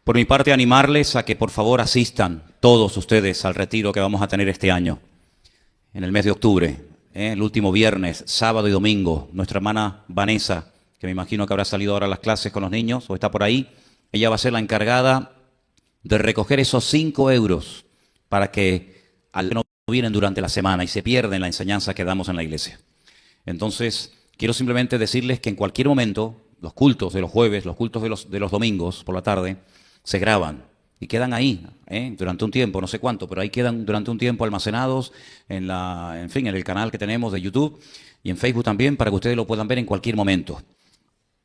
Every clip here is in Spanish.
Por mi parte, animarles a que por favor asistan todos ustedes al retiro que vamos a tener este año, en el mes de octubre, el último viernes, sábado y domingo. Nuestra hermana Vanessa, que me imagino que habrá salido ahora a las clases con los niños o está por ahí, ella va a ser la encargada de recoger esos 5 euros para que no vienen durante la semana y se pierden la enseñanza que damos en la iglesia. Entonces, quiero simplemente decirles que en cualquier momento, los cultos de los jueves, los cultos de los domingos por la tarde, se graban y quedan ahí durante un tiempo, no sé cuánto, pero ahí quedan durante un tiempo almacenados en el canal que tenemos de YouTube y en Facebook también, para que ustedes lo puedan ver en cualquier momento.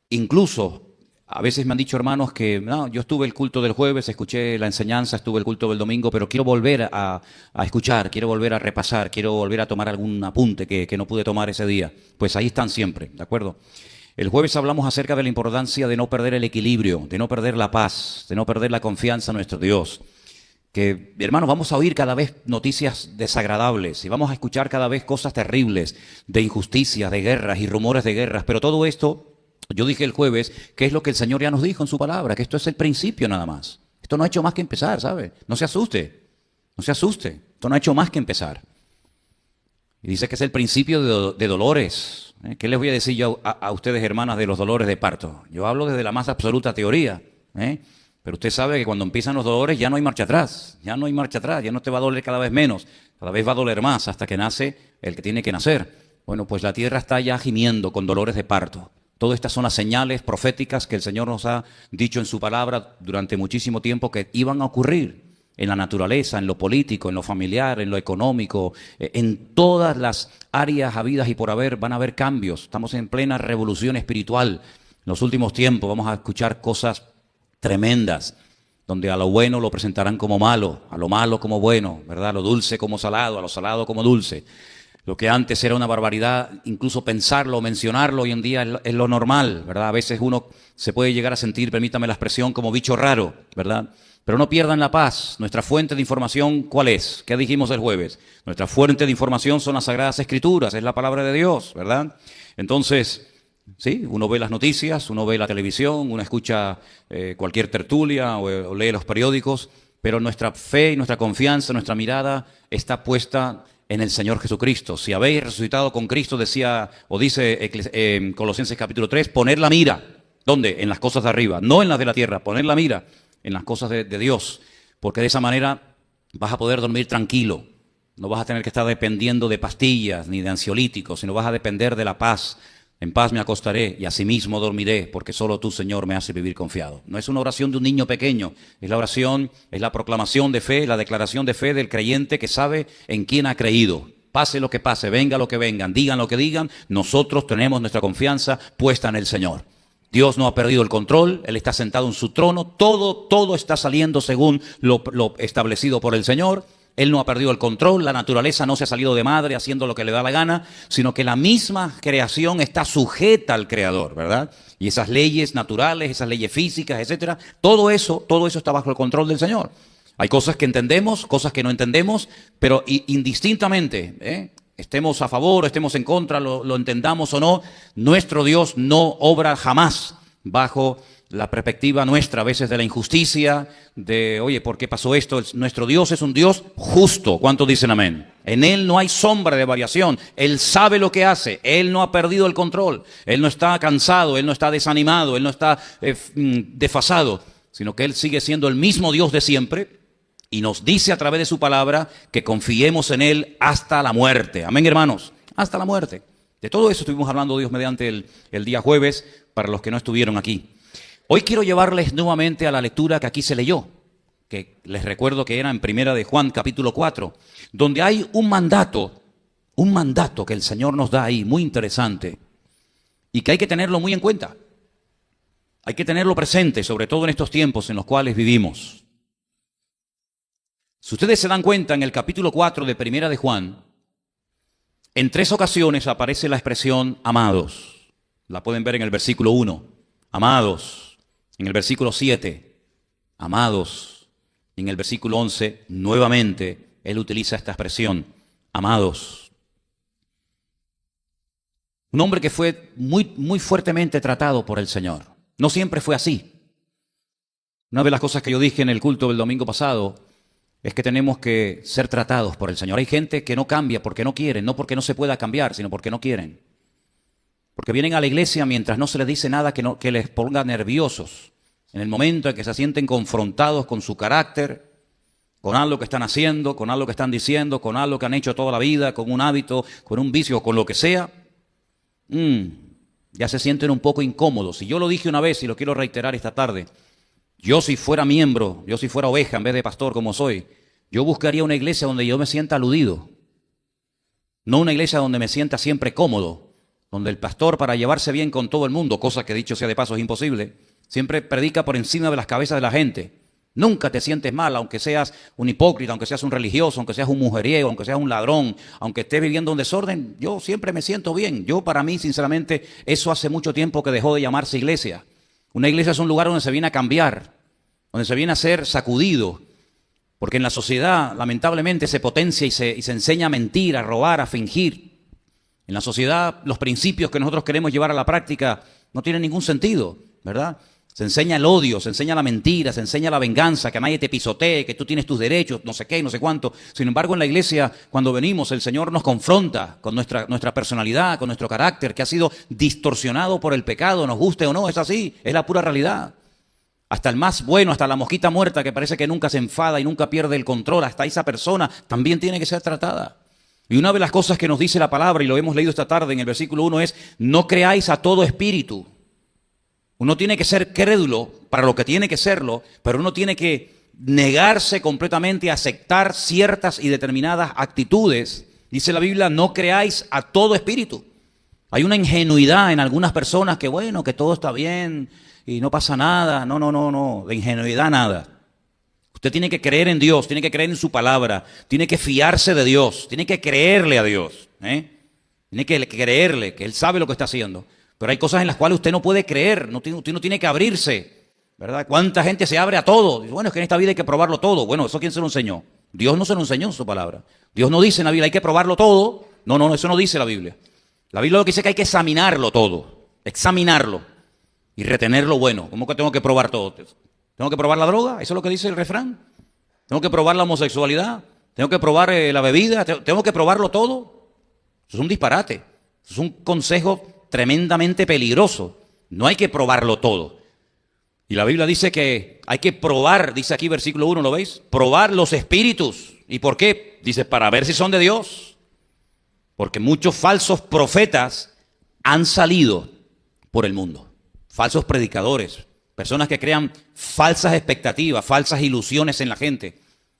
Incluso, a veces me han dicho hermanos que no, yo estuve el culto del jueves, escuché la enseñanza, estuve el culto del domingo, pero quiero volver a escuchar, quiero volver a repasar, quiero volver a tomar algún apunte que no pude tomar ese día. Pues ahí están siempre, ¿de acuerdo? El jueves hablamos acerca de la importancia de no perder el equilibrio, de no perder la paz, de no perder la confianza en nuestro Dios. Que, hermanos, vamos a oír cada vez noticias desagradables y vamos a escuchar cada vez cosas terribles de injusticias, de guerras y rumores de guerras, pero todo esto, yo dije el jueves, que es lo que el Señor ya nos dijo en su palabra, que esto es el principio nada más. Esto no ha hecho más que empezar, ¿sabe? No se asuste, no se asuste, esto no ha hecho más que empezar. Y dice que es el principio de dolores. ¿Qué les voy a decir yo a ustedes, hermanas, de los dolores de parto? Yo hablo desde la más absoluta teoría, pero usted sabe que cuando empiezan los dolores ya no hay marcha atrás, ya no hay marcha atrás, ya no te va a doler cada vez menos, cada vez va a doler más hasta que nace el que tiene que nacer. Bueno, pues la tierra está ya gimiendo con dolores de parto. Todas estas son las señales proféticas que el Señor nos ha dicho en su palabra durante muchísimo tiempo que iban a ocurrir en la naturaleza, en lo político, en lo familiar, en lo económico, en todas las áreas habidas y por haber van a haber cambios. Estamos en plena revolución espiritual. En los últimos tiempos vamos a escuchar cosas tremendas, donde a lo bueno lo presentarán como malo, a lo malo como bueno, ¿verdad? A lo dulce como salado, a lo salado como dulce. Lo que antes era una barbaridad, incluso pensarlo o mencionarlo, hoy en día es lo normal, ¿verdad? A veces uno se puede llegar a sentir, permítame la expresión, como bicho raro, ¿verdad? Pero no pierdan la paz. Nuestra fuente de información, ¿cuál es? ¿Qué dijimos el jueves? Nuestra fuente de información son las Sagradas Escrituras, es la palabra de Dios, ¿verdad? Entonces, sí, uno ve las noticias, uno ve la televisión, uno escucha cualquier tertulia o lee los periódicos, pero nuestra fe y nuestra confianza, nuestra mirada está puesta en el Señor Jesucristo. Si habéis resucitado con Cristo, decía o dice Colosenses capítulo 3, poner la mira. ¿Dónde? En las cosas de arriba, no en las de la tierra, poner la mira en las cosas de Dios, porque de esa manera vas a poder dormir tranquilo, no vas a tener que estar dependiendo de pastillas ni de ansiolíticos, sino vas a depender de la paz. En paz me acostaré y asimismo dormiré, porque solo tú, Señor, me haces vivir confiado. No es una oración de un niño pequeño, es la oración, es la proclamación de fe, la declaración de fe del creyente que sabe en quién ha creído. Pase lo que pase, venga lo que vengan, digan lo que digan, nosotros tenemos nuestra confianza puesta en el Señor. Dios no ha perdido el control, Él está sentado en su trono, todo está saliendo según lo establecido por el Señor. Él no ha perdido el control, la naturaleza no se ha salido de madre haciendo lo que le da la gana, sino que la misma creación está sujeta al Creador, ¿verdad? Y esas leyes naturales, esas leyes físicas, etcétera, todo eso está bajo el control del Señor. Hay cosas que entendemos, cosas que no entendemos, pero indistintamente, estemos a favor, estemos en contra, lo entendamos o no, nuestro Dios no obra jamás bajo la perspectiva nuestra, a veces de la injusticia, de, oye, ¿por qué pasó esto? Nuestro Dios es un Dios justo. ¿Cuántos dicen amén? En Él no hay sombra de variación. Él sabe lo que hace. Él no ha perdido el control. Él no está cansado, Él no está desanimado, Él no está desfasado, sino que Él sigue siendo el mismo Dios de siempre. Y nos dice a través de su palabra que confiemos en Él hasta la muerte. Amén, hermanos, hasta la muerte. De todo eso estuvimos hablando, Dios mediante, el día jueves, para los que no estuvieron aquí. Hoy quiero llevarles nuevamente a la lectura que aquí se leyó, que les recuerdo que era en Primera de Juan, capítulo 4, donde hay un mandato que el Señor nos da ahí, muy interesante, y que hay que tenerlo muy en cuenta. Hay que tenerlo presente, sobre todo en estos tiempos en los cuales vivimos. Si ustedes se dan cuenta, en el capítulo 4 de Primera de Juan, en 3 ocasiones aparece la expresión amados. La pueden ver en el versículo 1, amados. En el versículo 7, amados. Y en el versículo 11, nuevamente, él utiliza esta expresión, amados. Un hombre que fue muy fuertemente tratado por el Señor. No siempre fue así. Una de las cosas que yo dije en el culto del domingo pasado es que tenemos que ser tratados por el Señor. Hay gente que no cambia porque no quieren, no porque no se pueda cambiar, sino porque no quieren. Porque vienen a la iglesia mientras no se les dice nada que les ponga nerviosos. En el momento en que se sienten confrontados con su carácter, con algo que están haciendo, con algo que están diciendo, con algo que han hecho toda la vida, con un hábito, con un vicio, con lo que sea, ya se sienten un poco incómodos. Y yo lo dije una vez y lo quiero reiterar esta tarde. Yo si fuera miembro, yo si fuera oveja en vez de pastor como soy, yo buscaría una iglesia donde yo me sienta aludido. No una iglesia donde me sienta siempre cómodo, donde el pastor, para llevarse bien con todo el mundo, cosa que dicho sea de paso es imposible, siempre predica por encima de las cabezas de la gente. Nunca te sientes mal, aunque seas un hipócrita, aunque seas un religioso, aunque seas un mujeriego, aunque seas un ladrón, aunque estés viviendo un desorden, yo siempre me siento bien. Yo, para mí, sinceramente, eso hace mucho tiempo que dejó de llamarse iglesia. Una iglesia es un lugar donde se viene a cambiar, donde se viene a ser sacudido, porque en la sociedad, lamentablemente, se potencia y se enseña a mentir, a robar, a fingir. En la sociedad, los principios que nosotros queremos llevar a la práctica no tienen ningún sentido, ¿verdad? Se enseña el odio, se enseña la mentira, se enseña la venganza, que nadie te pisotee, que tú tienes tus derechos, no sé qué, no sé cuánto. Sin embargo, en la iglesia, cuando venimos, el Señor nos confronta con nuestra personalidad, con nuestro carácter, que ha sido distorsionado por el pecado, nos guste o no, es así, es la pura realidad. Hasta el más bueno, hasta la mosquita muerta que parece que nunca se enfada y nunca pierde el control, hasta esa persona también tiene que ser tratada. Y una de las cosas que nos dice la palabra, y lo hemos leído esta tarde en el versículo 1, es: no creáis a todo espíritu. Uno tiene que ser crédulo para lo que tiene que serlo, pero uno tiene que negarse completamente a aceptar ciertas y determinadas actitudes. Dice la Biblia: no creáis a todo espíritu. Hay una ingenuidad en algunas personas que, bueno, que todo está bien y no pasa nada. No, de ingenuidad nada. Usted tiene que creer en Dios, tiene que creer en su palabra, tiene que fiarse de Dios, tiene que creerle a Dios. Tiene que creerle que Él sabe lo que está haciendo. Pero hay cosas en las cuales usted no puede creer, usted no tiene que abrirse, ¿verdad? ¿Cuánta gente se abre a todo? Dice, bueno, es que en esta vida hay que probarlo todo. Bueno, ¿eso quién se lo enseñó? Dios no se lo enseñó en su palabra. Dios no dice en la Biblia hay que probarlo todo. No, eso no dice la Biblia. La Biblia lo que dice es que hay que examinarlo todo, examinarlo y retener lo bueno. ¿Cómo que tengo que probar todo? ¿Tengo que probar la droga? ¿Eso es lo que dice el refrán? ¿Tengo que probar la homosexualidad? ¿Tengo que probar la bebida? ¿Tengo que probarlo todo? Eso es un disparate. Eso es un consejo tremendamente peligroso. No hay que probarlo todo. Y la Biblia dice que hay que probar, dice aquí versículo 1, ¿lo veis? Probar los espíritus. ¿Y por qué? Dice, para ver si son de Dios. Porque muchos falsos profetas han salido por el mundo. Falsos predicadores, personas que crean falsas expectativas, falsas ilusiones en la gente.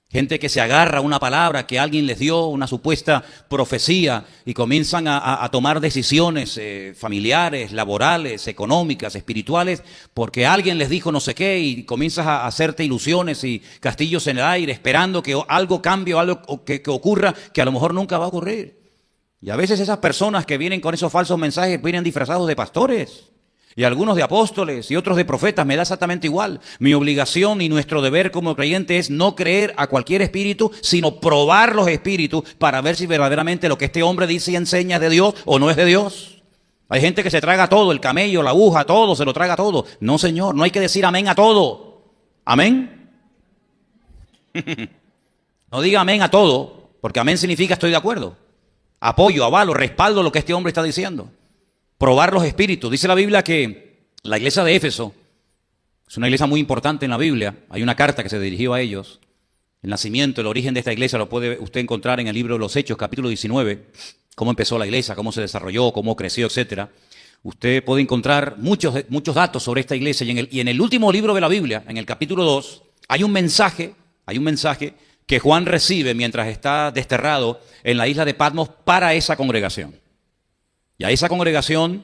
Gente que se agarra a una palabra que alguien les dio, una supuesta profecía, y comienzan a tomar decisiones familiares, laborales, económicas, espirituales, porque alguien les dijo no sé qué, y comienzas a hacerte ilusiones y castillos en el aire, esperando que algo cambie o algo que ocurra, que a lo mejor nunca va a ocurrir. Y a veces esas personas que vienen con esos falsos mensajes vienen disfrazados de pastores. Y algunos de apóstoles y otros de profetas, me da exactamente igual. Mi obligación y nuestro deber como creyente es no creer a cualquier espíritu, sino probar los espíritus para ver si verdaderamente lo que este hombre dice y enseña es de Dios o no es de Dios. Hay gente que se traga todo, el camello, la aguja, todo, se lo traga todo. No, Señor, no hay que decir amén a todo. ¿Amén? No diga amén a todo, porque amén significa estoy de acuerdo. Apoyo, avalo, respaldo lo que este hombre está diciendo. Probar los espíritus. Dice la Biblia que la iglesia de Éfeso es una iglesia muy importante en la Biblia. Hay una carta que se dirigió a ellos. El nacimiento, el origen de esta iglesia lo puede usted encontrar en el libro de los Hechos, capítulo 19. Cómo empezó la iglesia, cómo se desarrolló, cómo creció, etcétera. Usted puede encontrar muchos datos sobre esta iglesia. Y en el último libro de la Biblia, en el capítulo 2, hay un mensaje que Juan recibe mientras está desterrado en la isla de Patmos para esa congregación. Y a esa congregación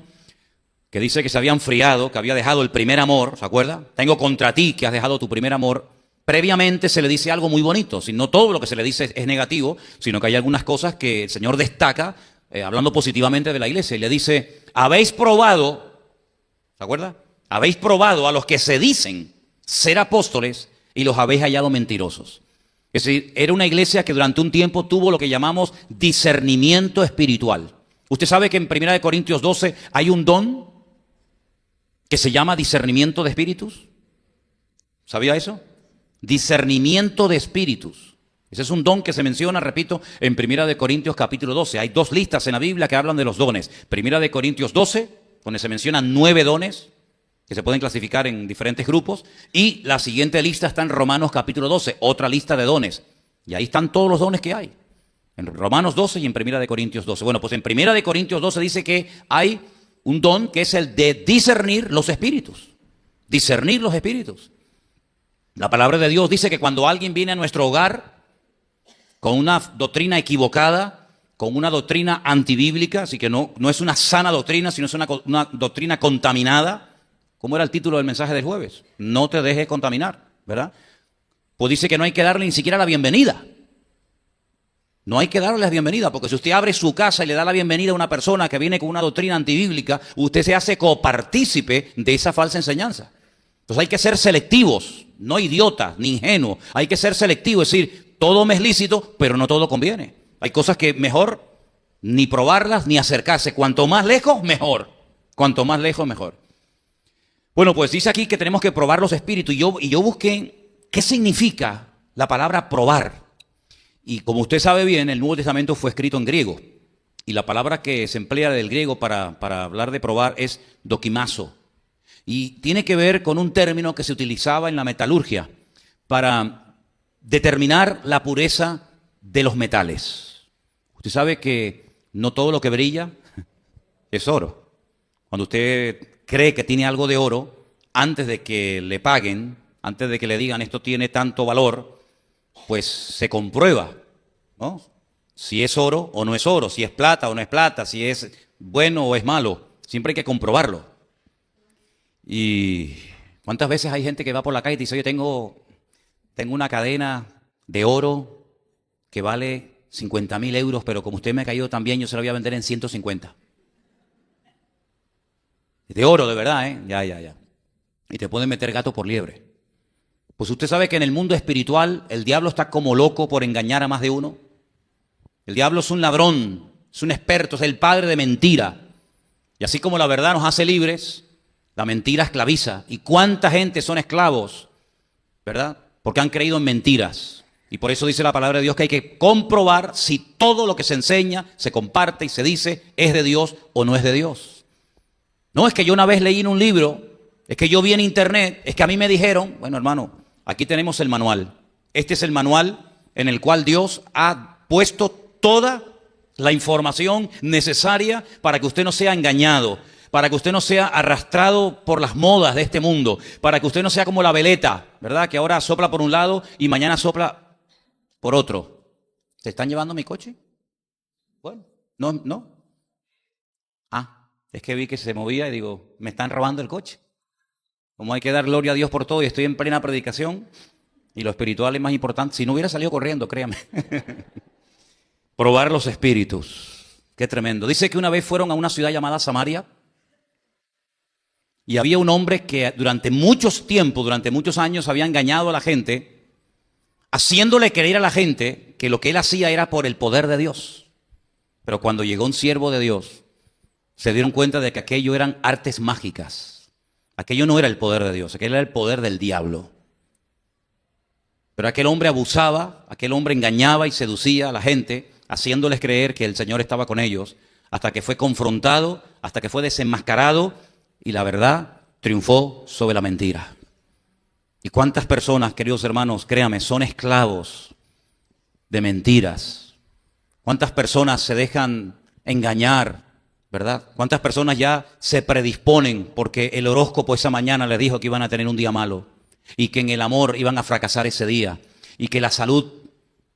que dice que se había enfriado, que había dejado el primer amor, ¿se acuerda? Tengo contra ti que has dejado tu primer amor. Previamente se le dice algo muy bonito. Si no todo lo que se le dice es negativo, sino que hay algunas cosas que el Señor destaca, hablando positivamente de la iglesia. Y le dice, habéis probado, ¿se acuerda? Habéis probado a los que se dicen ser apóstoles y los habéis hallado mentirosos. Es decir, era una iglesia que durante un tiempo tuvo lo que llamamos discernimiento espiritual. Usted sabe que en 1 Corintios 12 hay un don que se llama discernimiento de espíritus. ¿Sabía eso? Discernimiento de espíritus. Ese es un don que se menciona, repito, en Primera de Corintios capítulo 12. Hay 2 listas en la Biblia que hablan de los dones. Primera de Corintios 12, donde se mencionan 9 dones, que se pueden clasificar en diferentes grupos. Y la siguiente lista está en Romanos capítulo 12, otra lista de dones. Y ahí están todos los dones que hay. En Romanos 12 y en Primera de Corintios 12. Bueno, pues en Primera de Corintios 12 dice que hay un don que es el de discernir los espíritus. Discernir los espíritus. La palabra de Dios dice que cuando alguien viene a nuestro hogar con una doctrina equivocada, con una doctrina antibíblica, así que no es una sana doctrina, sino es una doctrina contaminada. ¿Cómo era el título del mensaje del jueves? No te dejes contaminar, ¿verdad? Pues dice que no hay que darle ni siquiera la bienvenida. No hay que darle la bienvenida, porque si usted abre su casa y le da la bienvenida a una persona que viene con una doctrina antibíblica, usted se hace copartícipe de esa falsa enseñanza. Entonces hay que ser selectivos, no idiotas ni ingenuos. Hay que ser selectivos, es decir, todo me es lícito, pero no todo conviene. Hay cosas que mejor ni probarlas ni acercarse. Cuanto más lejos, mejor. Cuanto más lejos, mejor. Bueno, pues dice aquí que tenemos que probar los espíritus. Y yo busqué qué significa la palabra probar. Y como usted sabe bien, el Nuevo Testamento fue escrito en griego. Y la palabra que se emplea del griego para hablar de probar es dokimazo. Y tiene que ver con un término que se utilizaba en la metalurgia para determinar la pureza de los metales. Usted sabe que no todo lo que brilla es oro. Cuando usted cree que tiene algo de oro, antes de que le paguen, antes de que le digan esto tiene tanto valor, pues se comprueba, ¿no? Si es oro o no es oro, si es plata o no es plata, si es bueno o es malo. Siempre hay que comprobarlo. Y ¿cuántas veces hay gente que va por la calle y dice, oye, tengo una cadena de oro que vale 50.000 euros, pero como usted me ha caído tan bien, yo se la voy a vender en 150. De oro, de verdad, ¿eh? Ya. Y te pueden meter gato por liebre. Pues usted sabe que en el mundo espiritual el diablo está como loco por engañar a más de uno. El diablo es un ladrón, es un experto, es el padre de mentira. Y así como la verdad nos hace libres, la mentira esclaviza. ¿Y cuánta gente son esclavos? ¿Verdad? Porque han creído en mentiras. Y por eso dice la palabra de Dios que hay que comprobar si todo lo que se enseña, se comparte y se dice es de Dios o no es de Dios. No es que yo una vez leí en un libro, es que yo vi en internet, es que a mí me dijeron, bueno hermano, aquí tenemos el manual. Este es el manual en el cual Dios ha puesto toda la información necesaria para que usted no sea engañado, para que usted no sea arrastrado por las modas de este mundo, para que usted no sea como la veleta, ¿verdad? Que ahora sopla por un lado y mañana sopla por otro. ¿Se están llevando mi coche? Bueno, no. Es que vi que se movía y digo, me están robando el coche. Como hay que dar gloria a Dios por todo y estoy en plena predicación y lo espiritual es más importante. Si no hubiera salido corriendo, créame. Probar los espíritus. Qué tremendo. Dice que una vez fueron a una ciudad llamada Samaria y había un hombre que durante muchos años había engañado a la gente, haciéndole creer a la gente que lo que él hacía era por el poder de Dios. Pero cuando llegó un siervo de Dios, se dieron cuenta de que aquello eran artes mágicas. Aquello no era el poder de Dios, aquello era el poder del diablo. Pero aquel hombre abusaba, aquel hombre engañaba y seducía a la gente, haciéndoles creer que el Señor estaba con ellos, hasta que fue confrontado, hasta que fue desenmascarado y la verdad triunfó sobre la mentira. ¿Y cuántas personas, queridos hermanos, créame, son esclavos de mentiras? ¿Cuántas personas se dejan engañar? ¿Verdad? ¿Cuántas personas ya se predisponen porque el horóscopo esa mañana les dijo que iban a tener un día malo y que en el amor iban a fracasar ese día y que la salud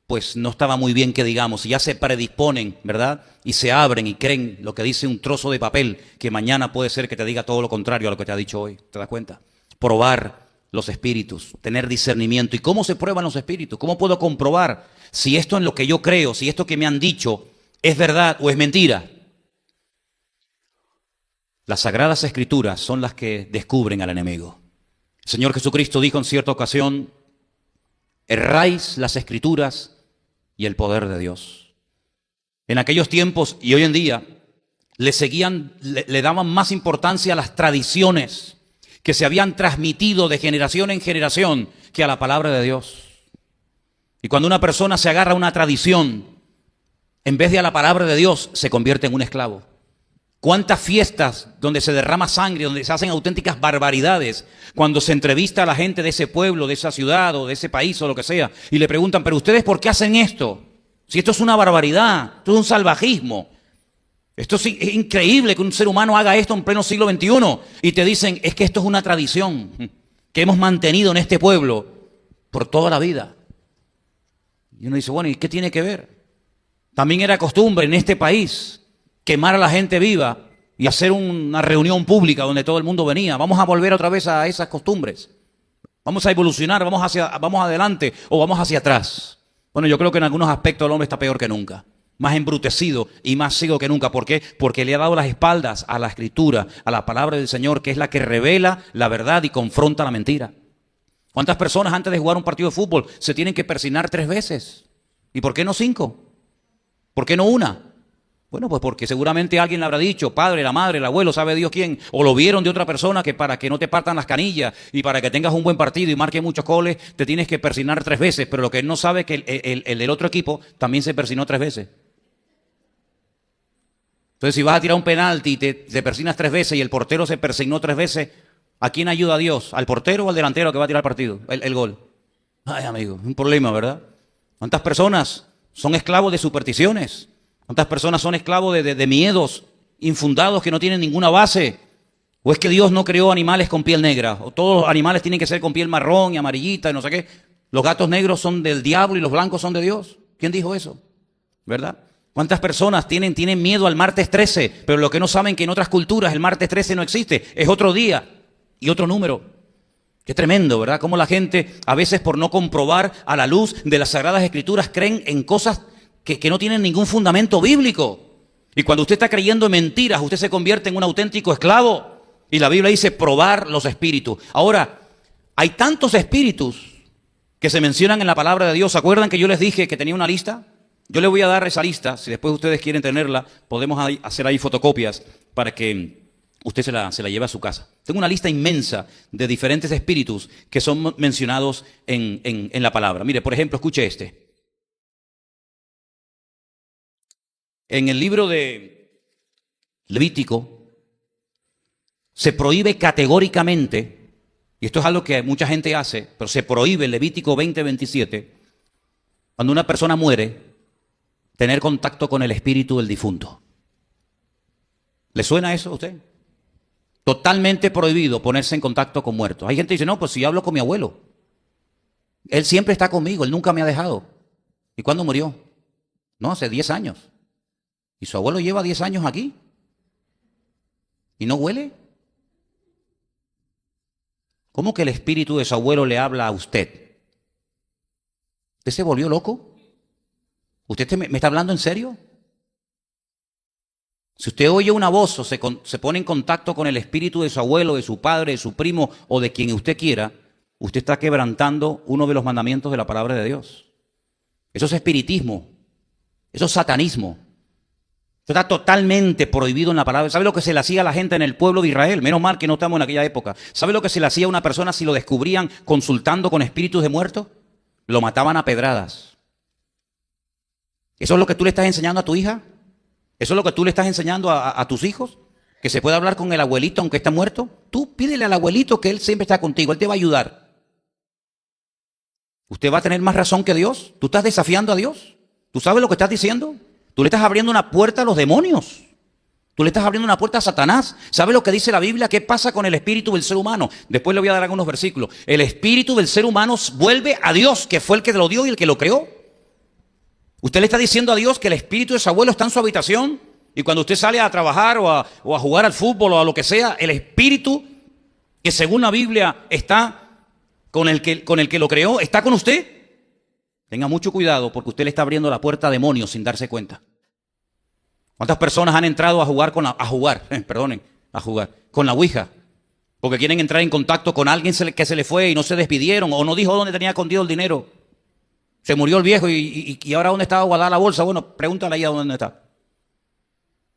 pues no estaba muy bien que digamos, y ya se predisponen, ¿verdad? Y se abren y creen lo que dice un trozo de papel que mañana puede ser que te diga todo lo contrario a lo que te ha dicho hoy. ¿Te das cuenta? Probar los espíritus, tener discernimiento. ¿Y cómo se prueban los espíritus? ¿Cómo puedo comprobar si esto en lo que yo creo, si esto que me han dicho es verdad o es mentira? Las Sagradas Escrituras son las que descubren al enemigo. El Señor Jesucristo dijo en cierta ocasión, erráis las Escrituras y el poder de Dios. En aquellos tiempos y hoy en día le daban más importancia a las tradiciones que se habían transmitido de generación en generación que a la palabra de Dios. Y cuando una persona se agarra a una tradición, en vez de a la palabra de Dios, se convierte en un esclavo. ¿Cuántas fiestas donde se derrama sangre, donde se hacen auténticas barbaridades, cuando se entrevista a la gente de ese pueblo, de esa ciudad o de ese país o lo que sea, y le preguntan, pero ustedes ¿por qué hacen esto? Si esto es una barbaridad, esto es un salvajismo. Esto es increíble que un ser humano haga esto en pleno siglo XXI. Y te dicen, es que esto es una tradición que hemos mantenido en este pueblo por toda la vida. Y uno dice, bueno, ¿y qué tiene que ver? También era costumbre en este país quemar a la gente viva y hacer una reunión pública donde todo el mundo venía. Vamos a volver otra vez a esas costumbres. Vamos a evolucionar, vamos adelante o vamos hacia atrás. Bueno, yo creo que en algunos aspectos el hombre está peor que nunca. Más embrutecido y más ciego que nunca. ¿Por qué? Porque le ha dado las espaldas a la Escritura, a la palabra del Señor, que es la que revela la verdad y confronta la mentira. ¿Cuántas personas antes de jugar un partido de fútbol se tienen que persignar 3 veces? ¿Y por qué no 5? ¿Por qué no 1? Bueno, pues porque seguramente alguien le habrá dicho, padre, la madre, el abuelo, sabe Dios quién, o lo vieron de otra persona que para que no te partan las canillas y para que tengas un buen partido y marques muchos goles, te tienes que persignar 3 veces. Pero lo que él no sabe es que el del otro equipo también se persignó 3 veces. Entonces, si vas a tirar un penalti y te persignas 3 veces y el portero se persignó 3 veces, ¿a quién ayuda a Dios? ¿Al portero o al delantero que va a tirar el partido, el gol? Ay, amigo, es un problema, ¿verdad? ¿Cuántas personas son esclavos de supersticiones? ¿Cuántas personas son esclavos de miedos infundados que no tienen ninguna base? ¿O es que Dios no creó animales con piel negra? ¿O todos los animales tienen que ser con piel marrón y amarillita y no sé qué? ¿Los gatos negros son del diablo y los blancos son de Dios? ¿Quién dijo eso? ¿Verdad? ¿Cuántas personas tienen miedo al martes 13? Pero lo que no saben que en otras culturas el martes 13 no existe. Es otro día y otro número. Qué tremendo, ¿verdad? Cómo la gente, a veces por no comprobar a la luz de las Sagradas Escrituras, creen en cosas que no tienen ningún fundamento bíblico. Y cuando usted está creyendo en mentiras, usted se convierte en un auténtico esclavo. Y la Biblia dice probar los espíritus. Ahora, hay tantos espíritus que se mencionan en la palabra de Dios. ¿Se acuerdan que yo les dije que tenía una lista? Yo les voy a dar esa lista. Si después ustedes quieren tenerla, podemos hacer ahí fotocopias para que usted se la lleve a su casa. Tengo una lista inmensa de diferentes espíritus que son mencionados en la palabra. Mire, por ejemplo, escuche este. En el libro de Levítico se prohíbe categóricamente, y esto es algo que mucha gente hace, pero se prohíbe en Levítico 20:27, cuando una persona muere, tener contacto con el espíritu del difunto. ¿Le suena eso a usted? Totalmente prohibido ponerse en contacto con muertos. Hay gente que dice, no, pues si yo hablo con mi abuelo, él siempre está conmigo, él nunca me ha dejado. ¿Y cuándo murió? No, hace 10 años. ¿Y su abuelo lleva 10 años aquí? ¿Y no huele? ¿Cómo que el espíritu de su abuelo le habla a usted? ¿Usted se volvió loco? ¿Usted me está hablando en serio? Si usted oye una voz o se pone en contacto con el espíritu de su abuelo, de su padre, de su primo o de quien usted quiera, usted está quebrantando uno de los mandamientos de la palabra de Dios. Eso es espiritismo, eso es satanismo. Eso está totalmente prohibido en la palabra. ¿Sabe lo que se le hacía a la gente en el pueblo de Israel? Menos mal que no estamos en aquella época. ¿Sabe lo que se le hacía a una persona si lo descubrían consultando con espíritus de muertos? Lo mataban a pedradas. ¿Eso es lo que tú le estás enseñando a tu hija? ¿Eso es lo que tú le estás enseñando a tus hijos? ¿Que se puede hablar con el abuelito aunque está muerto? Tú pídele al abuelito que él siempre está contigo, él te va a ayudar. ¿Usted va a tener más razón que Dios? ¿Tú estás desafiando a Dios? ¿Tú sabes lo que estás diciendo? Tú le estás abriendo una puerta a los demonios. Tú le estás abriendo una puerta a Satanás. ¿Sabe lo que dice la Biblia? ¿Qué pasa con el espíritu del ser humano? Después le voy a dar algunos versículos. El espíritu del ser humano vuelve a Dios, que fue el que lo dio y el que lo creó. Usted le está diciendo a Dios que el espíritu de su abuelo está en su habitación y cuando usted sale a trabajar o a jugar al fútbol o a lo que sea, el espíritu que según la Biblia está con el que lo creó, está con usted. Tenga mucho cuidado porque usted le está abriendo la puerta a demonios sin darse cuenta. ¿Cuántas personas han entrado a jugar con la Ouija? Porque quieren entrar en contacto con alguien que se le fue y no se despidieron o no dijo dónde tenía escondido el dinero. Se murió el viejo y ahora ¿dónde estaba guardada la bolsa? Bueno, pregúntale ahí a dónde está.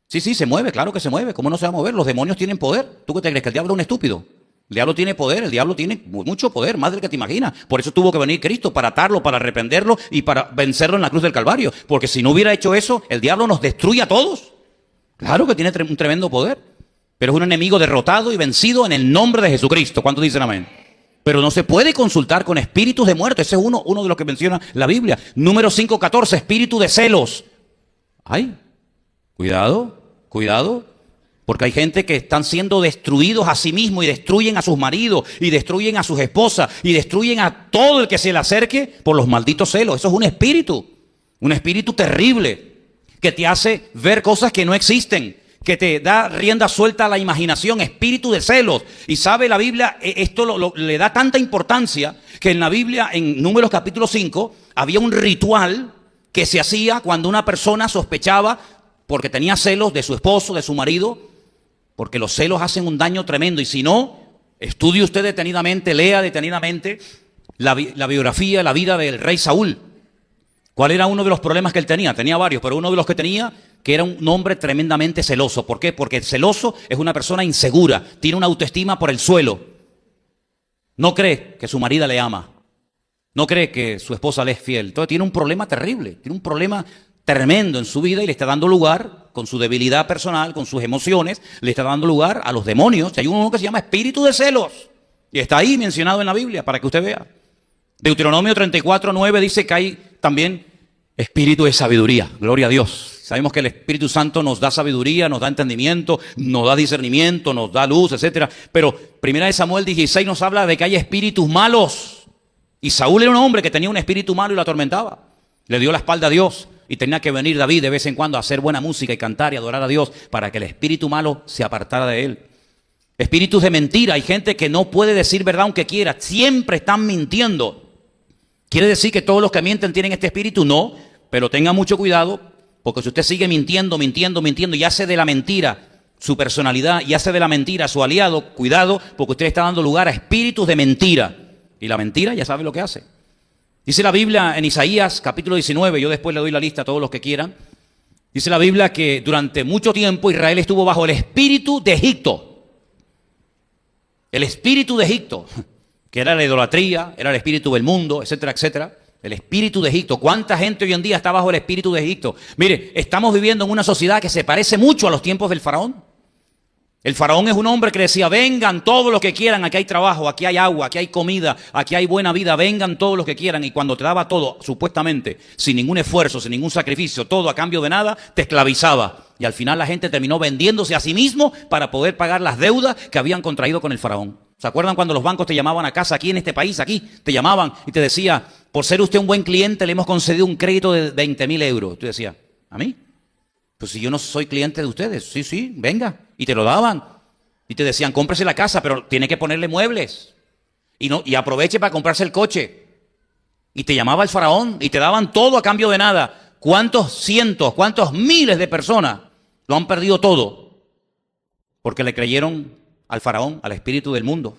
Sí, se mueve, claro que se mueve. ¿Cómo no se va a mover? Los demonios tienen poder. ¿Tú qué te crees? ¿Que el diablo es un estúpido? El diablo tiene poder, el diablo tiene mucho poder, más del que te imaginas. Por eso tuvo que venir Cristo, para atarlo, para reprenderlo y para vencerlo en la cruz del Calvario. Porque si no hubiera hecho eso, el diablo nos destruye a todos. Claro que tiene un tremendo poder, pero es un enemigo derrotado y vencido en el nombre de Jesucristo. ¿Cuántos dicen amén? Pero no se puede consultar con espíritus de muerte. Ese es uno de los que menciona la Biblia. Número 5:14, espíritu de celos. Ay, cuidado, cuidado. Porque hay gente que están siendo destruidos a sí mismos y destruyen a sus maridos y destruyen a sus esposas y destruyen a todo el que se le acerque por los malditos celos. Eso es un espíritu terrible que te hace ver cosas que no existen, que te da rienda suelta a la imaginación, espíritu de celos. Y sabe la Biblia, esto le da tanta importancia que en la Biblia, en Números capítulo 5, había un ritual que se hacía cuando una persona sospechaba porque tenía celos de su esposo, de su marido, porque los celos hacen un daño tremendo. Y si no, estudie usted detenidamente, lea detenidamente la biografía, la vida del rey Saúl. ¿Cuál era uno de los problemas que él tenía? Tenía varios, pero uno de los que tenía, que era un hombre tremendamente celoso. ¿Por qué? Porque el celoso es una persona insegura, tiene una autoestima por el suelo. No cree que su marido le ama, no cree que su esposa le es fiel. Entonces tiene un problema terrible, tiene un problema tremendo en su vida y le está dando lugar, con su debilidad personal, con sus emociones, le está dando lugar a los demonios. Hay uno que se llama espíritu de celos y está ahí mencionado en la Biblia para que usted vea. Deuteronomio 34:9 dice que hay también espíritu de sabiduría. Gloria a Dios. Sabemos que el Espíritu Santo nos da sabiduría, nos da entendimiento, nos da discernimiento, nos da luz, etcétera. Pero 1 Samuel 16 nos habla de que hay espíritus malos. Y Saúl era un hombre que tenía un espíritu malo y lo atormentaba. Le dio la espalda a Dios. Y tenía que venir David de vez en cuando a hacer buena música y cantar y adorar a Dios para que el espíritu malo se apartara de él. Espíritus de mentira. Hay gente que no puede decir verdad aunque quiera. Siempre están mintiendo. ¿Quiere decir que todos los que mienten tienen este espíritu? No, pero tenga mucho cuidado, porque si usted sigue mintiendo y hace de la mentira su personalidad y hace de la mentira su aliado, cuidado, porque usted está dando lugar a espíritus de mentira. Y la mentira ya sabe lo que hace. Dice la Biblia en Isaías capítulo 19, yo después le doy la lista a todos los que quieran. Dice la Biblia que durante mucho tiempo Israel estuvo bajo el espíritu de Egipto. El espíritu de Egipto, que era la idolatría, era el espíritu del mundo, etcétera, etcétera. El espíritu de Egipto. ¿Cuánta gente hoy en día está bajo el espíritu de Egipto? Mire, estamos viviendo en una sociedad que se parece mucho a los tiempos del faraón. El faraón es un hombre que decía, vengan todos los que quieran, aquí hay trabajo, aquí hay agua, aquí hay comida, aquí hay buena vida, vengan todos los que quieran. Y cuando te daba todo, supuestamente, sin ningún esfuerzo, sin ningún sacrificio, todo a cambio de nada, te esclavizaba. Y al final la gente terminó vendiéndose a sí mismo para poder pagar las deudas que habían contraído con el faraón. ¿Se acuerdan cuando los bancos te llamaban a casa aquí en este país, aquí? Te llamaban y te decía, por ser usted un buen cliente, le hemos concedido un crédito de 20.000 euros. Tú decías, ¿a mí? Pues si yo no soy cliente de ustedes. Sí, venga. Y te lo daban. Y te decían, cómprese la casa, pero tiene que ponerle muebles. Y aproveche para comprarse el coche. Y te llamaba el faraón y te daban todo a cambio de nada. ¿Cuántos cientos, cuántos miles de personas lo han perdido todo? Porque le creyeron al faraón, al espíritu del mundo,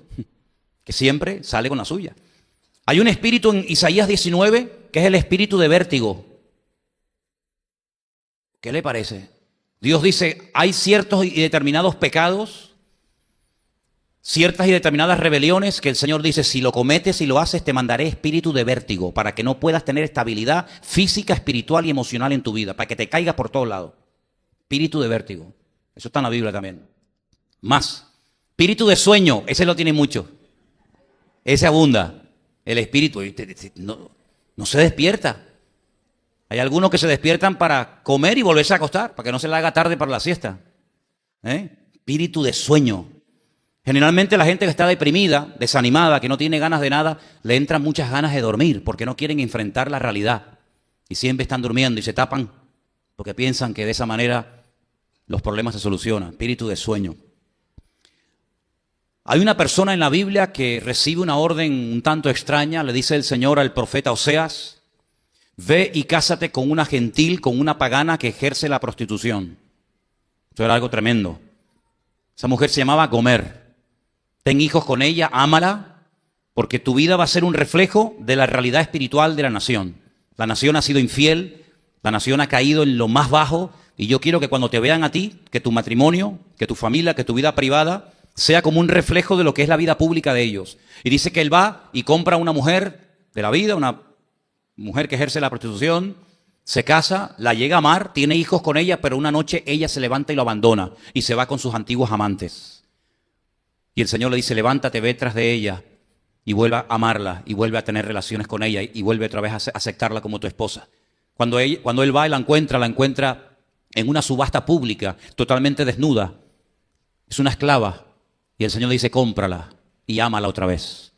que siempre sale con la suya. Hay un espíritu en Isaías 19 que es el espíritu de vértigo. ¿Qué le parece? Dios dice, hay ciertos y determinados pecados, ciertas y determinadas rebeliones que el Señor dice, si lo cometes y lo haces, te mandaré espíritu de vértigo para que no puedas tener estabilidad física, espiritual y emocional en tu vida, para que te caigas por todos lados. Espíritu de vértigo. Eso está en la Biblia también. Más. Espíritu de sueño, ese lo tiene mucho. Ese abunda. El espíritu no se despierta. Hay algunos que se despiertan para comer y volverse a acostar, para que no se le haga tarde para la siesta. Espíritu de sueño. Generalmente la gente que está deprimida, desanimada, que no tiene ganas de nada, le entran muchas ganas de dormir porque no quieren enfrentar la realidad. Y siempre están durmiendo y se tapan porque piensan que de esa manera los problemas se solucionan. Espíritu de sueño. Hay una persona en la Biblia que recibe una orden un tanto extraña. Le dice el Señor al profeta Oseas, ve y cásate con una gentil, con una pagana que ejerce la prostitución. Eso era algo tremendo. Esa mujer se llamaba Gomer. Ten hijos con ella, ámala, porque tu vida va a ser un reflejo de la realidad espiritual de la nación. La nación ha sido infiel, la nación ha caído en lo más bajo, y yo quiero que cuando te vean a ti, que tu matrimonio, que tu familia, que tu vida privada, sea como un reflejo de lo que es la vida pública de ellos. Y dice que él va y compra una mujer de la vida, una mujer que ejerce la prostitución, se casa, la llega a amar, tiene hijos con ella, pero una noche ella se levanta y lo abandona y se va con sus antiguos amantes. Y el Señor le dice, levántate, ve tras de ella y vuelve a amarla y vuelve a tener relaciones con ella y vuelve otra vez a aceptarla como tu esposa. Cuando él va y la encuentra en una subasta pública, totalmente desnuda. Es una esclava. Y el Señor le dice, cómprala y ámala otra vez.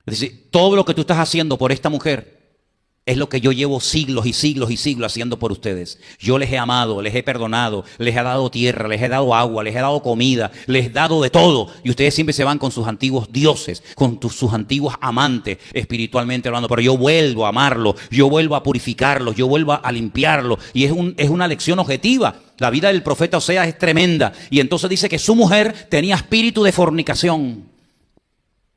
Es decir, todo lo que tú estás haciendo por esta mujer es lo que yo llevo siglos y siglos y siglos haciendo por ustedes. Yo les he amado, les he perdonado, les he dado tierra, les he dado agua, les he dado comida, les he dado de todo. Y ustedes siempre se van con sus antiguos dioses, con sus antiguos amantes, espiritualmente hablando. Pero yo vuelvo a amarlos, yo vuelvo a purificarlos, yo vuelvo a limpiarlos. Y es una lección objetiva. La vida del profeta Oseas es tremenda. Y entonces dice que su mujer tenía espíritu de fornicación.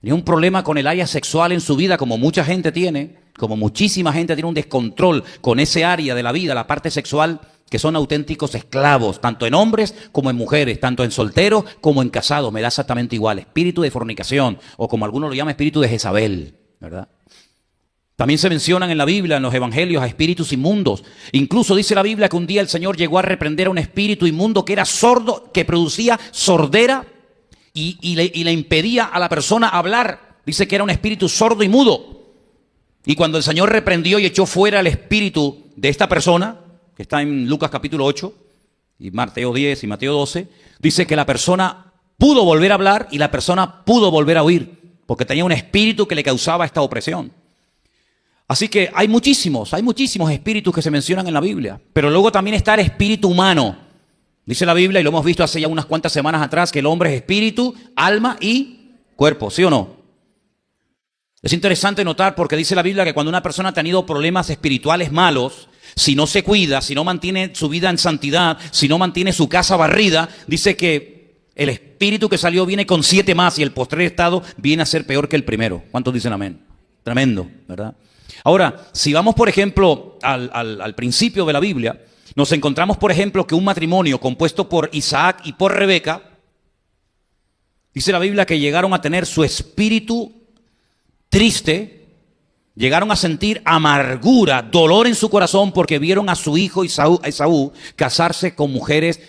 Tenía un problema con el área sexual en su vida, como mucha gente tiene. Como muchísima gente tiene un descontrol con ese área de la vida, la parte sexual, que son auténticos esclavos, tanto en hombres como en mujeres, tanto en solteros como en casados, me da exactamente igual. Espíritu de fornicación, o como algunos lo llaman, espíritu de Jezabel, ¿verdad? También se mencionan en la Biblia, en los evangelios, a espíritus inmundos. Incluso dice la Biblia que un día el Señor llegó a reprender a un espíritu inmundo que era sordo, que producía sordera y le impedía a la persona hablar. Dice que era un espíritu sordo y mudo. Y cuando el Señor reprendió y echó fuera el espíritu de esta persona, que está en Lucas capítulo 8, y Mateo 10 y Mateo 12, dice que la persona pudo volver a hablar y la persona pudo volver a oír, porque tenía un espíritu que le causaba esta opresión. Así que hay muchísimos espíritus que se mencionan en la Biblia, pero luego también está el espíritu humano. Dice la Biblia, y lo hemos visto hace ya unas cuantas semanas atrás, que el hombre es espíritu, alma y cuerpo, ¿sí o no? Es interesante notar porque dice la Biblia que cuando una persona ha tenido problemas espirituales malos, si no se cuida, si no mantiene su vida en santidad, si no mantiene su casa barrida, dice que el espíritu que salió viene con 7 más y el postrer estado viene a ser peor que el primero. ¿Cuántos dicen amén? Tremendo, ¿verdad? Ahora, si vamos por ejemplo al principio de la Biblia, nos encontramos por ejemplo que un matrimonio compuesto por Isaac y por Rebeca, dice la Biblia que llegaron a tener su espíritu triste, llegaron a sentir amargura, dolor en su corazón porque vieron a su hijo Esaú casarse con mujeres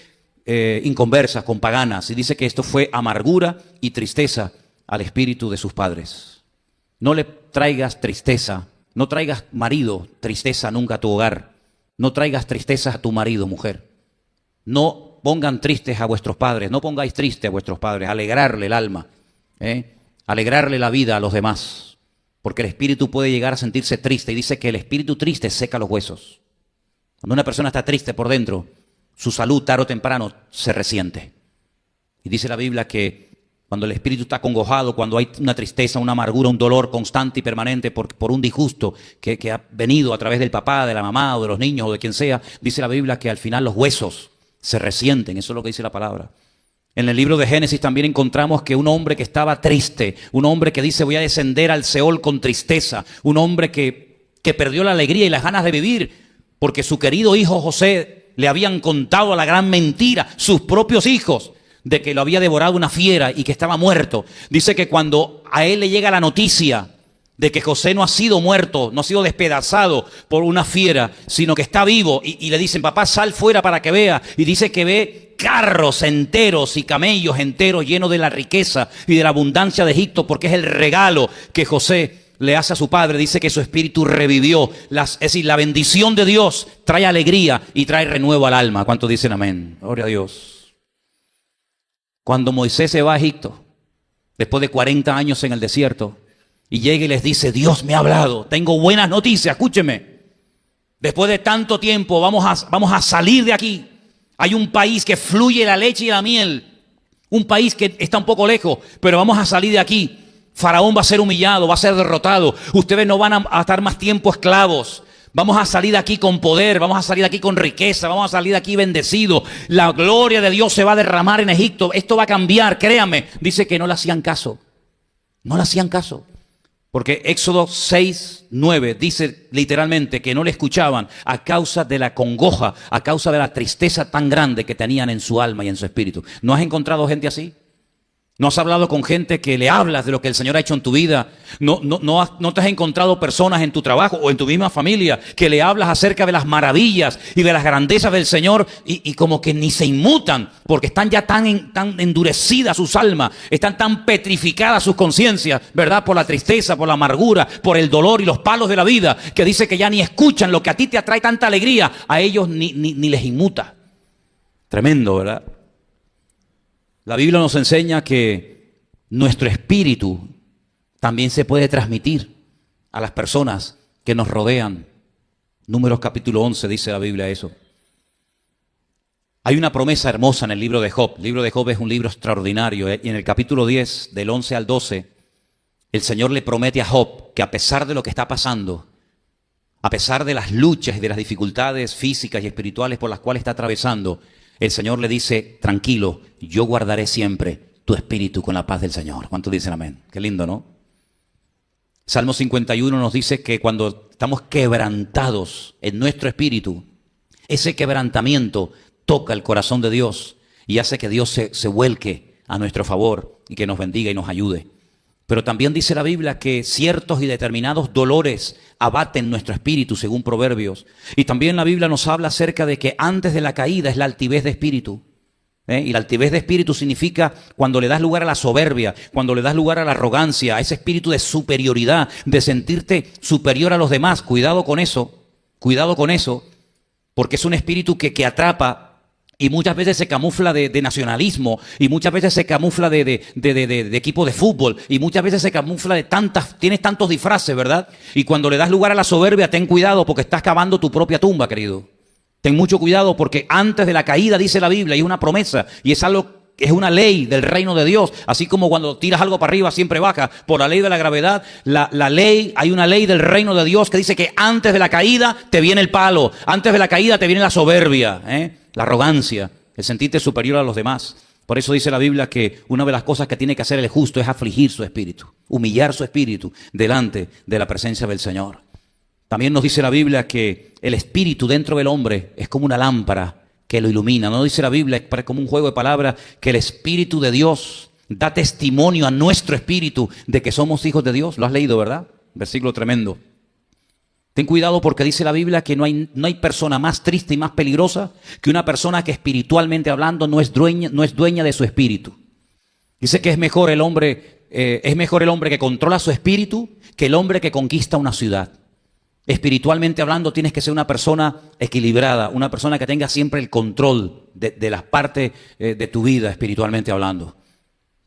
inconversas, con paganas. Y dice que esto fue amargura y tristeza al espíritu de sus padres. No le traigas tristeza, no traigas marido tristeza nunca a tu hogar. No traigas tristeza a tu marido, mujer. No pongan tristes a vuestros padres, no pongáis triste a vuestros padres, alegrarle el alma, alegrarle la vida a los demás. Porque el espíritu puede llegar a sentirse triste y dice que el espíritu triste seca los huesos. Cuando una persona está triste por dentro, su salud tarde o temprano se resiente. Y dice la Biblia que cuando el espíritu está acongojado, cuando hay una tristeza, una amargura, un dolor constante y permanente por un disgusto que ha venido a través del papá, de la mamá o de los niños o de quien sea, dice la Biblia que al final los huesos se resienten. Eso es lo que dice la palabra. En el libro de Génesis también encontramos que un hombre que estaba triste, un hombre que dice voy a descender al Seol con tristeza, un hombre que perdió la alegría y las ganas de vivir porque su querido hijo José le habían contado la gran mentira, sus propios hijos, de que lo había devorado una fiera y que estaba muerto. Dice que cuando a él le llega la noticia de que José no ha sido muerto, no ha sido despedazado por una fiera, sino que está vivo, y le dicen, papá, sal fuera para que vea, y dice que ve carros enteros y camellos enteros llenos de la riqueza y de la abundancia de Egipto, porque es el regalo que José le hace a su padre. Dice que su espíritu revivió, es decir, la bendición de Dios trae alegría y trae renuevo al alma. ¿Cuántos dicen amén? Gloria a Dios. Cuando Moisés se va a Egipto, después de 40 años en el desierto, y llega y les dice, Dios me ha hablado, tengo buenas noticias, escúcheme. Después de tanto tiempo vamos a salir de aquí. Hay un país que fluye la leche y la miel. Un país que está un poco lejos, pero vamos a salir de aquí. Faraón va a ser humillado, va a ser derrotado. Ustedes no van a estar más tiempo esclavos. Vamos a salir de aquí con poder, vamos a salir de aquí con riqueza, vamos a salir de aquí bendecidos. La gloria de Dios se va a derramar en Egipto. Esto va a cambiar, créanme. Dice que no le hacían caso. No le hacían caso. Porque Éxodo 6:9 dice literalmente que no le escuchaban a causa de la congoja, a causa de la tristeza tan grande que tenían en su alma y en su espíritu. ¿No has encontrado gente así? No has hablado con gente que le hablas de lo que el Señor ha hecho en tu vida. No te has encontrado personas en tu trabajo o en tu misma familia que le hablas acerca de las maravillas y de las grandezas del Señor y como que ni se inmutan porque están ya tan endurecidas sus almas, están tan petrificadas sus conciencias, ¿verdad? Por la tristeza, por la amargura, por el dolor y los palos de la vida, que dice que ya ni escuchan lo que a ti te atrae tanta alegría, a ellos ni les inmuta. Tremendo, ¿verdad? La Biblia nos enseña que nuestro espíritu también se puede transmitir a las personas que nos rodean. Números capítulo 11 dice la Biblia eso. Hay una promesa hermosa en el libro de Job. El libro de Job es un libro extraordinario. Y en el capítulo 10, del 11 al 12, el Señor le promete a Job que a pesar de lo que está pasando, a pesar de las luchas y de las dificultades físicas y espirituales por las cuales está atravesando, el Señor le dice, tranquilo, yo guardaré siempre tu espíritu con la paz del Señor. ¿Cuántos dicen amén? Qué lindo, ¿no? Salmo 51 nos dice que cuando estamos quebrantados en nuestro espíritu, ese quebrantamiento toca el corazón de Dios y hace que Dios se vuelque a nuestro favor y que nos bendiga y nos ayude. Pero también dice la Biblia que ciertos y determinados dolores abaten nuestro espíritu, según Proverbios. Y también la Biblia nos habla acerca de que antes de la caída es la altivez de espíritu. Y la altivez de espíritu significa cuando le das lugar a la soberbia, cuando le das lugar a la arrogancia, a ese espíritu de superioridad, de sentirte superior a los demás. Cuidado con eso, porque es un espíritu que atrapa. Y muchas veces se camufla de nacionalismo, y muchas veces se camufla de equipo de fútbol, y muchas veces se camufla tienes tantos disfraces, ¿verdad? Y cuando le das lugar a la soberbia, ten cuidado porque estás cavando tu propia tumba, querido. Ten mucho cuidado porque antes de la caída, dice la Biblia, y es una promesa, y es una ley del reino de Dios. Así como cuando tiras algo para arriba siempre baja por la ley de la gravedad, hay una ley del reino de Dios que dice que antes de la caída te viene el palo, antes de la caída te viene la soberbia, la arrogancia, el sentirte superior a los demás. Por eso dice la Biblia que una de las cosas que tiene que hacer el justo es afligir su espíritu, humillar su espíritu delante de la presencia del Señor. También nos dice la Biblia que el espíritu dentro del hombre es como una lámpara que lo ilumina. No dice la Biblia, es como un juego de palabras, que el Espíritu de Dios da testimonio a nuestro espíritu de que somos hijos de Dios. Lo has leído, ¿verdad? Versículo tremendo. Ten cuidado porque dice la Biblia que no hay persona más triste y más peligrosa que una persona que espiritualmente hablando no es dueña de su espíritu. Dice que es mejor el hombre que controla su espíritu que el hombre que conquista una ciudad. Espiritualmente hablando tienes que ser una persona equilibrada, una persona que tenga siempre el control de las partes de tu vida espiritualmente hablando.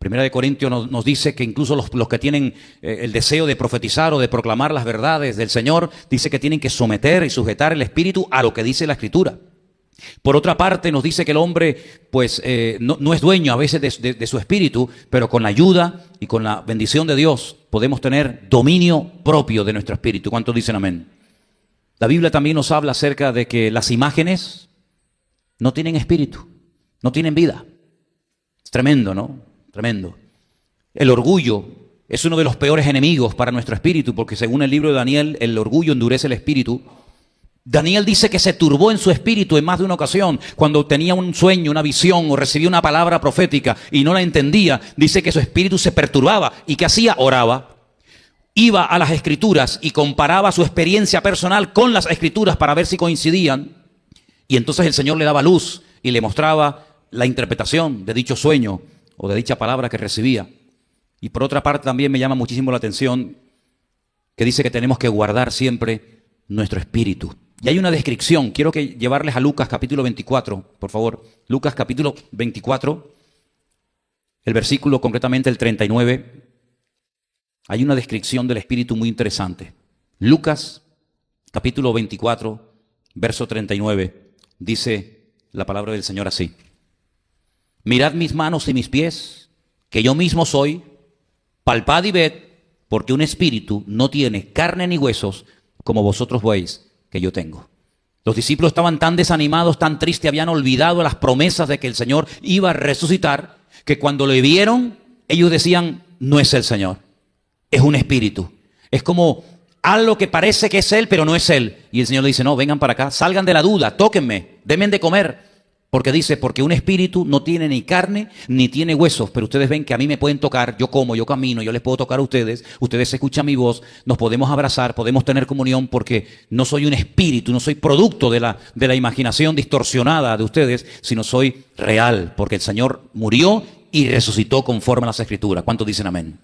Primera de Corintios nos dice que incluso los que tienen el deseo de profetizar o de proclamar las verdades del Señor, dice que tienen que someter y sujetar el espíritu a lo que dice la Escritura. Por otra parte nos dice que el hombre pues no es dueño a veces de su espíritu, pero con la ayuda y con la bendición de Dios podemos tener dominio propio de nuestro espíritu. ¿Cuántos dicen amén? La Biblia también nos habla acerca de que las imágenes no tienen espíritu, no tienen vida. Es tremendo, ¿no? Tremendo. El orgullo es uno de los peores enemigos para nuestro espíritu, porque según el libro de Daniel, el orgullo endurece el espíritu. Daniel dice que se turbó en su espíritu en más de una ocasión cuando tenía un sueño, una visión o recibía una palabra profética y no la entendía. Dice que su espíritu se perturbaba y ¿qué hacía? Oraba. Iba a las escrituras y comparaba su experiencia personal con las escrituras para ver si coincidían. Y entonces el Señor le daba luz y le mostraba la interpretación de dicho sueño o de dicha palabra que recibía. Y por otra parte también me llama muchísimo la atención que dice que tenemos que guardar siempre nuestro espíritu. Y hay una descripción, quiero que llevarles a Lucas capítulo 24, por favor. Lucas capítulo 24, el versículo concretamente el 39. Hay una descripción del espíritu muy interesante. Lucas capítulo 24, verso 39, dice la palabra del Señor así. Mirad mis manos y mis pies, que yo mismo soy, palpad y ved, porque un espíritu no tiene carne ni huesos, como vosotros veis que yo tengo. Los discípulos estaban tan desanimados, tan tristes, habían olvidado las promesas de que el Señor iba a resucitar, que cuando lo vieron, ellos decían, no es el Señor, es un espíritu. Es como algo que parece que es Él, pero no es Él. Y el Señor le dice, no, vengan para acá, salgan de la duda, tóquenme, denme de comer. Porque dice, porque un espíritu no tiene ni carne ni tiene huesos, pero ustedes ven que a mí me pueden tocar, yo como, yo camino, yo les puedo tocar a ustedes, ustedes escuchan mi voz, nos podemos abrazar, podemos tener comunión porque no soy un espíritu, no soy producto de la imaginación distorsionada de ustedes, sino soy real, porque el Señor murió y resucitó conforme a las Escrituras. ¿Cuántos dicen amén?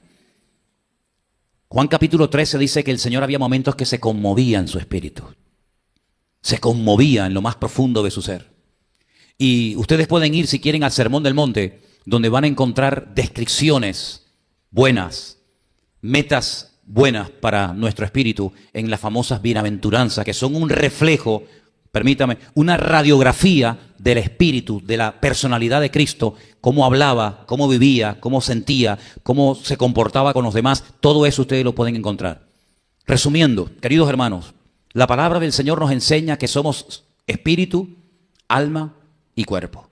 Juan capítulo 13 dice que el Señor había momentos que se conmovía en su espíritu, se conmovía en lo más profundo de su ser. Y ustedes pueden ir, si quieren, al Sermón del Monte, donde van a encontrar descripciones buenas, metas buenas para nuestro espíritu en las famosas bienaventuranzas, que son un reflejo, permítame, una radiografía del espíritu, de la personalidad de Cristo, cómo hablaba, cómo vivía, cómo sentía, cómo se comportaba con los demás. Todo eso ustedes lo pueden encontrar. Resumiendo, queridos hermanos, la palabra del Señor nos enseña que somos espíritu, alma y cuerpo.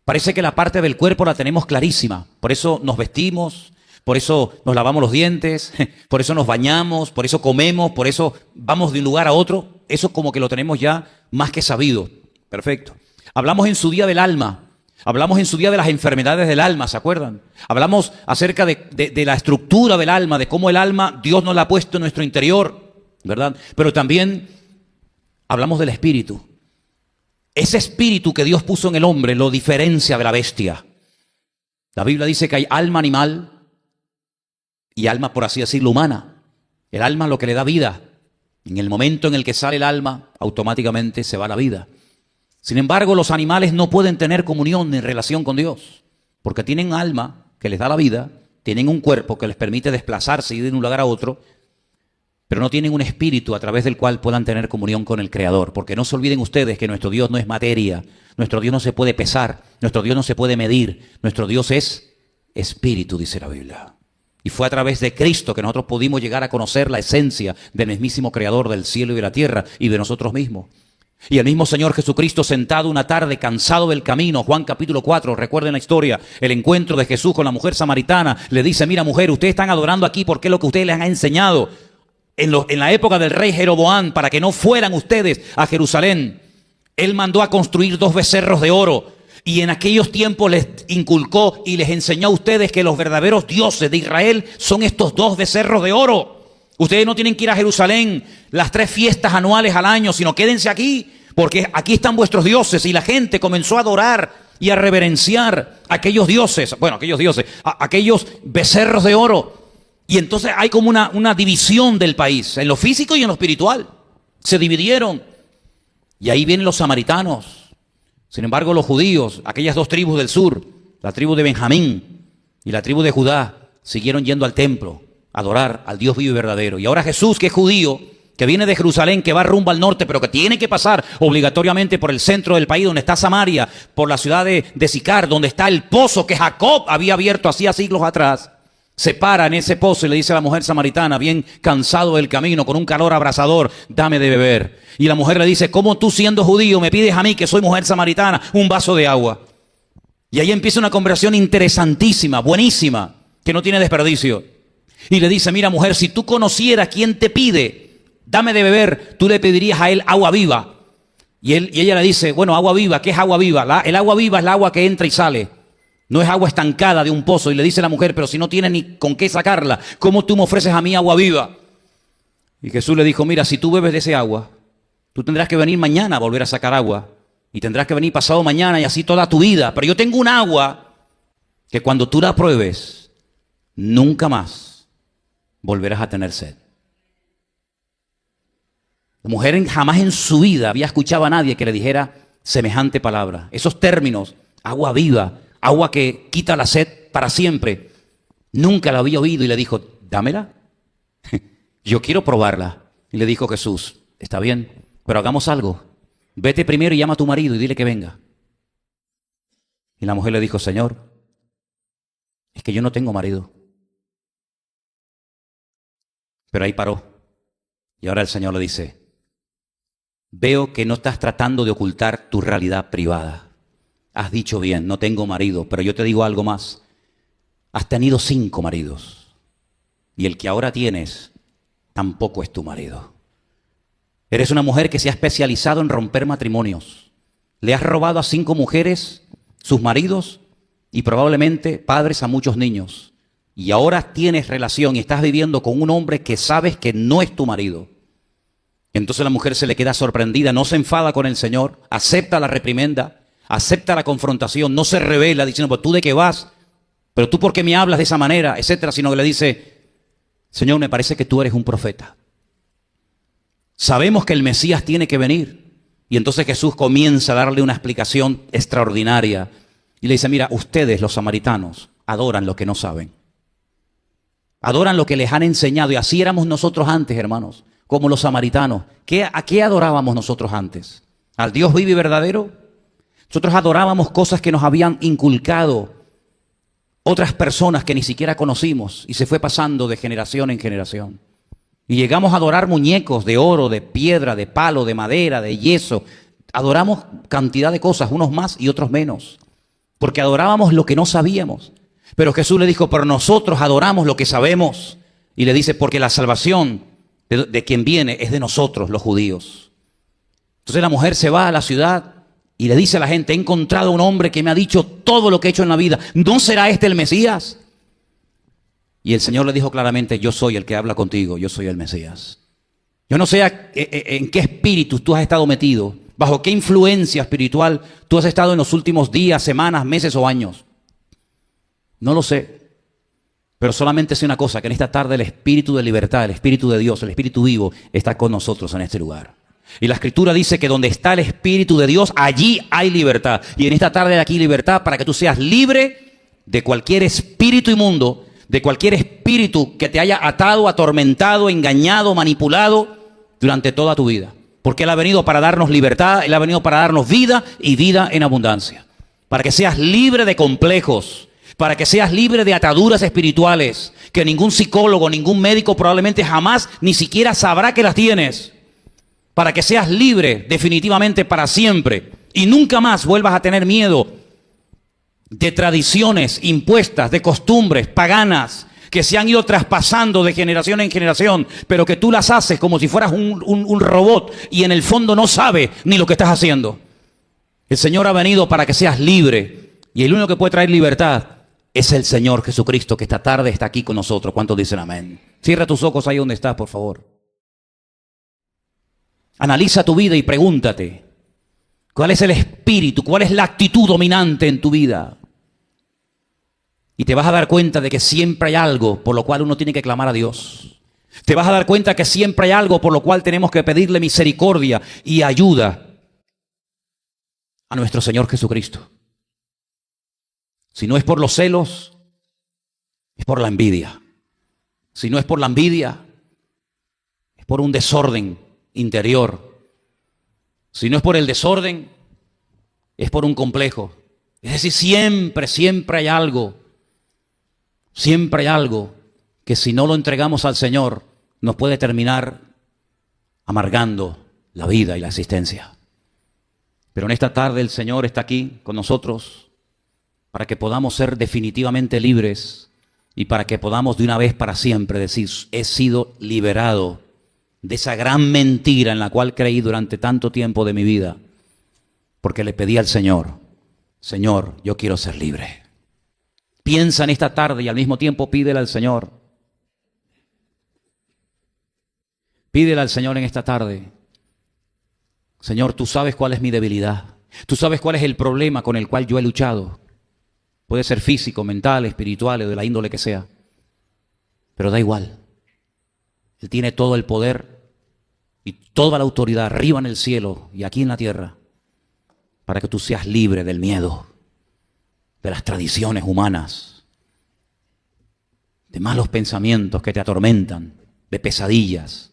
Parece que la parte del cuerpo la tenemos clarísima, por eso nos vestimos, por eso nos lavamos los dientes, por eso nos bañamos, por eso comemos, por eso vamos de un lugar a otro. Eso como que lo tenemos ya más que sabido. Perfecto. Hablamos en su día del alma, hablamos en su día de las enfermedades del alma, ¿se acuerdan? Hablamos acerca de la estructura del alma, de cómo el alma Dios nos la ha puesto en nuestro interior, ¿verdad? Pero también hablamos del espíritu. Ese espíritu que Dios puso en el hombre lo diferencia de la bestia. La Biblia dice que hay alma animal y alma, por así decirlo, humana. El alma es lo que le da vida. En el momento en el que sale el alma, automáticamente se va la vida. Sin embargo, los animales no pueden tener comunión ni relación con Dios, porque tienen alma que les da la vida, tienen un cuerpo que les permite desplazarse y ir de un lugar a otro, pero no tienen un espíritu a través del cual puedan tener comunión con el Creador. Porque no se olviden ustedes que nuestro Dios no es materia, nuestro Dios no se puede pesar, nuestro Dios no se puede medir, nuestro Dios es espíritu, dice la Biblia. Y fue a través de Cristo que nosotros pudimos llegar a conocer la esencia del mismísimo Creador del cielo y de la tierra y de nosotros mismos. Y el mismo Señor Jesucristo, sentado una tarde, cansado del camino, Juan capítulo 4, recuerden la historia, el encuentro de Jesús con la mujer samaritana, le dice, mira mujer, ustedes están adorando aquí porque es lo que ustedes les han enseñado en la época del rey Jeroboam, para que no fueran ustedes a Jerusalén. Él mandó a construir 2 becerros de oro y en aquellos tiempos les inculcó y les enseñó a ustedes que los verdaderos dioses de Israel son estos 2 becerros de oro. Ustedes no tienen que ir a Jerusalén las 3 fiestas anuales al año, sino quédense aquí, porque aquí están vuestros dioses. Y la gente comenzó a adorar y a reverenciar a aquellos dioses, aquellos becerros de oro. Y entonces hay como una división del país, en lo físico y en lo espiritual. Se dividieron. Y ahí vienen los samaritanos. Sin embargo, los judíos, aquellas 2 tribus del sur, la tribu de Benjamín y la tribu de Judá, siguieron yendo al templo a adorar al Dios vivo y verdadero. Y ahora Jesús, que es judío, que viene de Jerusalén, que va rumbo al norte, pero que tiene que pasar obligatoriamente por el centro del país, donde está Samaria, por la ciudad de Sicar, donde está el pozo que Jacob había abierto hacía siglos atrás. Se para en ese pozo y le dice a la mujer samaritana, bien cansado del camino, con un calor abrasador, dame de beber. Y la mujer le dice, ¿cómo tú siendo judío me pides a mí, que soy mujer samaritana, un vaso de agua? Y ahí empieza una conversación interesantísima, buenísima, que no tiene desperdicio. Y le dice, mira mujer, si tú conocieras quién te pide, dame de beber, tú le pedirías a él agua viva. Y ella le dice, bueno, agua viva, ¿qué es agua viva? El agua viva es el agua que entra y sale. No es agua estancada de un pozo. Y le dice la mujer, pero si no tienes ni con qué sacarla, ¿cómo tú me ofreces a mí agua viva? Y Jesús le dijo, mira, si tú bebes de ese agua, tú tendrás que venir mañana a volver a sacar agua. Y tendrás que venir pasado mañana y así toda tu vida. Pero yo tengo un agua que cuando tú la pruebes, nunca más volverás a tener sed. La mujer jamás en su vida había escuchado a nadie que le dijera semejante palabra. Esos términos, agua viva, agua que quita la sed para siempre, nunca la había oído y le dijo, dámela, yo quiero probarla. Y le dijo Jesús, está bien, pero hagamos algo, vete primero y llama a tu marido y dile que venga. Y la mujer le dijo, Señor, es que yo no tengo marido. Pero ahí paró. Y ahora el Señor le dice, veo que no estás tratando de ocultar tu realidad privada. Has dicho bien, no tengo marido, pero yo te digo algo más. Has tenido 5 maridos y el que ahora tienes tampoco es tu marido. Eres una mujer que se ha especializado en romper matrimonios. Le has robado a 5 mujeres, sus maridos, y probablemente padres a muchos niños. Y ahora tienes relación y estás viviendo con un hombre que sabes que no es tu marido. Entonces la mujer se le queda sorprendida, no se enfada con el Señor, acepta la reprimenda, acepta la confrontación, no se revela diciendo, pues tú de qué vas, pero tú por qué me hablas de esa manera, etcétera, sino que le dice, Señor, me parece que tú eres un profeta. Sabemos que el Mesías tiene que venir. Y entonces Jesús comienza a darle una explicación extraordinaria. Y le dice, mira, ustedes los samaritanos adoran lo que no saben. Adoran lo que les han enseñado. Y así éramos nosotros antes, hermanos, como los samaritanos. ¿A qué adorábamos nosotros antes? ¿Al Dios vivo y verdadero? Nosotros adorábamos cosas que nos habían inculcado otras personas que ni siquiera conocimos. Y se fue pasando de generación en generación. Y llegamos a adorar muñecos de oro, de piedra, de palo, de madera, de yeso. Adoramos cantidad de cosas, unos más y otros menos. Porque adorábamos lo que no sabíamos. Pero Jesús le dijo, pero nosotros adoramos lo que sabemos. Y le dice, porque la salvación de quien viene es de nosotros, los judíos. Entonces la mujer se va a la ciudad y le dice a la gente, he encontrado un hombre que me ha dicho todo lo que he hecho en la vida. ¿No será este el Mesías? Y el Señor le dijo claramente, yo soy el que habla contigo, yo soy el Mesías. Yo no sé en qué espíritu tú has estado metido, bajo qué influencia espiritual tú has estado en los últimos días, semanas, meses o años. No lo sé, pero solamente sé una cosa, que en esta tarde el Espíritu de libertad, el Espíritu de Dios, el Espíritu vivo está con nosotros en este lugar. Y la Escritura dice que donde está el Espíritu de Dios, allí hay libertad. Y en esta tarde hay aquí libertad para que tú seas libre de cualquier espíritu inmundo, de cualquier espíritu que te haya atado, atormentado, engañado, manipulado durante toda tu vida. Porque Él ha venido para darnos libertad, Él ha venido para darnos vida y vida en abundancia. Para que seas libre de complejos, para que seas libre de ataduras espirituales, que ningún psicólogo, ningún médico probablemente jamás ni siquiera sabrá que las tienes. Para que seas libre definitivamente para siempre y nunca más vuelvas a tener miedo de tradiciones impuestas, de costumbres paganas que se han ido traspasando de generación en generación, pero que tú las haces como si fueras un robot y en el fondo no sabes ni lo que estás haciendo. El Señor ha venido para que seas libre y el único que puede traer libertad es el Señor Jesucristo, que esta tarde está aquí con nosotros. ¿Cuántos dicen amén? Cierra tus ojos ahí donde estás, por favor. Analiza tu vida y pregúntate, ¿cuál es el espíritu? ¿Cuál es la actitud dominante en tu vida? Y te vas a dar cuenta de que siempre hay algo por lo cual uno tiene que clamar a Dios. Te vas a dar cuenta que siempre hay algo por lo cual tenemos que pedirle misericordia y ayuda a nuestro Señor Jesucristo. Si no es por los celos, es por la envidia. Si no es por la envidia, es por un desorden interior. Si no es por el desorden, es por un complejo. Es decir, siempre hay algo que si no lo entregamos al Señor, nos puede terminar amargando la vida y la existencia. Pero en esta tarde el Señor está aquí con nosotros para que podamos ser definitivamente libres y para que podamos de una vez para siempre decir, he sido liberado de esa gran mentira en la cual creí durante tanto tiempo de mi vida, porque le pedí al Señor, Señor, yo quiero ser libre. Piensa en esta tarde y al mismo tiempo pídele al Señor. Pídele al Señor en esta tarde. Señor, tú sabes cuál es mi debilidad. Tú sabes cuál es el problema con el cual yo he luchado. Puede ser físico, mental, espiritual o de la índole que sea. Pero da igual. Él tiene todo el poder y toda la autoridad arriba en el cielo y aquí en la tierra para que tú seas libre del miedo, de las tradiciones humanas, de malos pensamientos que te atormentan, de pesadillas.